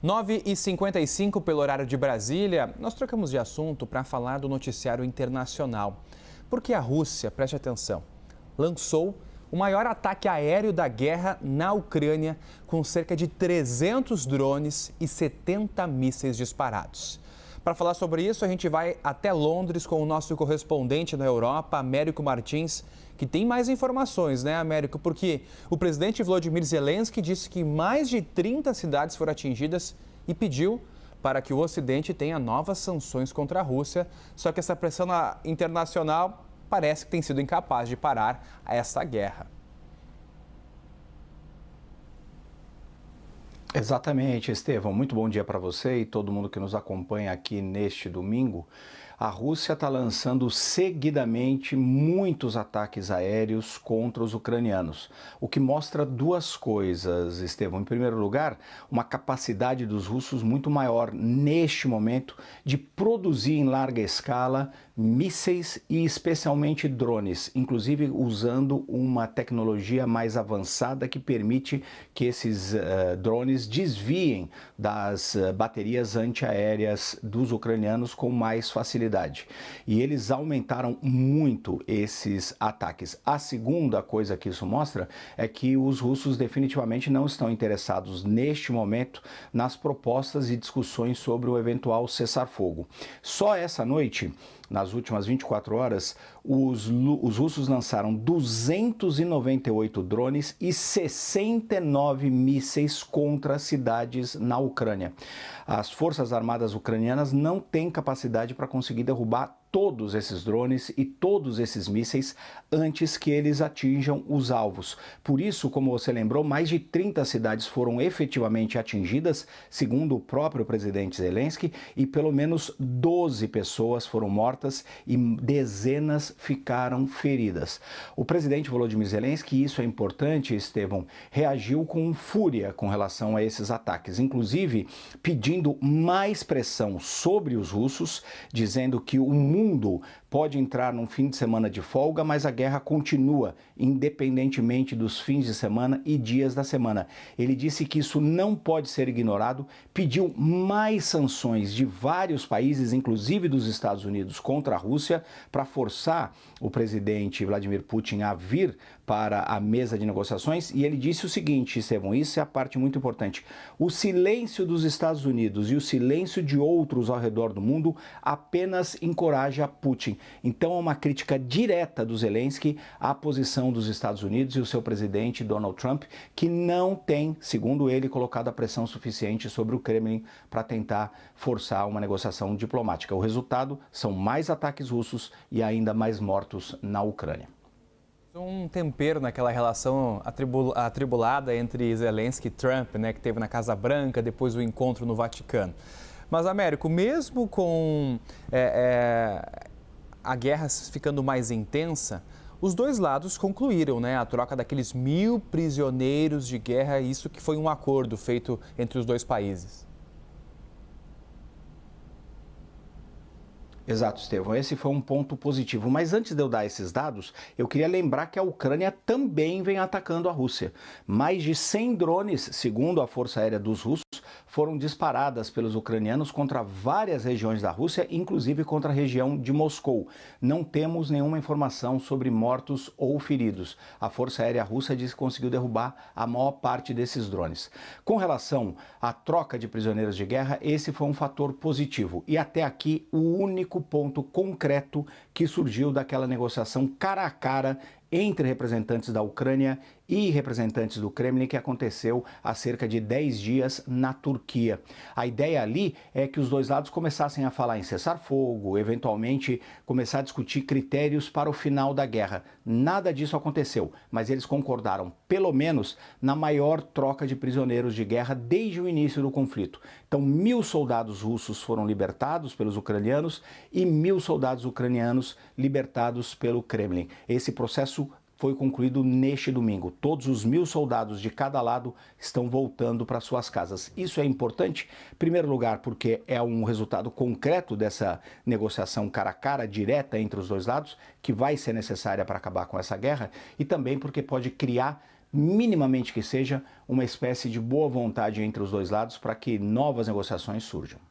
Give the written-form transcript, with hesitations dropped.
9h55 pelo horário de Brasília, nós trocamos de assunto para falar do noticiário internacional. Porque a Rússia, preste atenção, lançou o maior ataque aéreo da guerra na Ucrânia, com cerca de 300 drones e 70 mísseis disparados. Para falar sobre isso, a gente vai até Londres com o nosso correspondente na Europa, Américo Martins, que tem mais informações, né, Américo? Porque o presidente Volodymyr Zelensky disse que mais de 30 cidades foram atingidas e pediu para que o Ocidente tenha novas sanções contra a Rússia. Só que essa pressão internacional parece que tem sido incapaz de parar essa guerra. Exatamente, Estevão. Muito bom dia para você e todo mundo que nos acompanha aqui neste domingo. A Rússia está lançando seguidamente muitos ataques aéreos contra os ucranianos, o que mostra duas coisas, Estevão. Em primeiro lugar, uma capacidade dos russos muito maior neste momento de produzir em larga escala mísseis e especialmente drones, inclusive usando uma tecnologia mais avançada que permite que esses drones desviem das baterias antiaéreas dos ucranianos com mais facilidade. E eles aumentaram muito esses ataques. A segunda coisa que isso mostra é que os russos definitivamente não estão interessados neste momento nas propostas e discussões sobre o eventual cessar-fogo. Só essa noite, nas últimas 24 horas, os russos lançaram 298 drones e 69 mísseis contra cidades na Ucrânia. As Forças Armadas ucranianas não têm capacidade para conseguir derrubar todos esses drones e todos esses mísseis antes que eles atinjam os alvos. Por isso, como você lembrou, mais de 30 cidades foram efetivamente atingidas, segundo o próprio presidente Zelensky, e pelo menos 12 pessoas foram mortas e dezenas ficaram feridas. O presidente Volodymyr Zelensky, e isso é importante, Estevão, reagiu com fúria com relação a esses ataques, inclusive pedindo mais pressão sobre os russos, dizendo que o mundo pode entrar num fim de semana de folga, mas a guerra continua, independentemente dos fins de semana e dias da semana. Ele disse que isso não pode ser ignorado, pediu mais sanções de vários países, inclusive dos Estados Unidos, contra a Rússia, para forçar o presidente Vladimir Putin a vir para a mesa de negociações. E ele disse o seguinte, Estevão, isso é a parte muito importante: o silêncio dos Estados Unidos e o silêncio de outros ao redor do mundo apenas encoraja Putin. Então é uma crítica direta do Zelensky à posição dos Estados Unidos e o seu presidente Donald Trump, que não tem, segundo ele, colocado a pressão suficiente sobre o Kremlin para tentar forçar uma negociação diplomática. O resultado são mais ataques russos e ainda mais mortos na Ucrânia. Um tempero naquela relação atribulada entre Zelensky e Trump, né, que teve na Casa Branca, depois o encontro no Vaticano. Mas, Américo, mesmo com a guerra ficando mais intensa, os dois lados concluíram, né, a troca daqueles 1.000 prisioneiros de guerra, isso que foi um acordo feito entre os dois países. Exato, Estevão. Esse foi um ponto positivo. Mas antes de eu dar esses dados, eu queria lembrar que a Ucrânia também vem atacando a Rússia. Mais de 100 drones, segundo a Força Aérea dos Russos, foram disparadas pelos ucranianos contra várias regiões da Rússia, inclusive contra a região de Moscou. Não temos nenhuma informação sobre mortos ou feridos. A Força Aérea Russa diz que conseguiu derrubar a maior parte desses drones. Com relação à troca de prisioneiros de guerra, esse foi um fator positivo. E até aqui, o único ponto concreto que surgiu daquela negociação cara a cara entre representantes da Ucrânia e representantes do Kremlin, que aconteceu há cerca de 10 dias na Turquia. A ideia ali é que os dois lados começassem a falar em cessar-fogo, eventualmente começar a discutir critérios para o final da guerra. Nada disso aconteceu, mas eles concordaram, pelo menos, na maior troca de prisioneiros de guerra desde o início do conflito. Então, 1.000 soldados russos foram libertados pelos ucranianos e 1.000 soldados ucranianos libertados pelo Kremlin. Esse processo foi concluído neste domingo. Todos os 1.000 soldados de cada lado estão voltando para suas casas. Isso é importante, em primeiro lugar, porque é um resultado concreto dessa negociação cara a cara, direta entre os dois lados, que vai ser necessária para acabar com essa guerra, e também porque pode criar minimamente que seja, uma espécie de boa vontade entre os dois lados para que novas negociações surjam.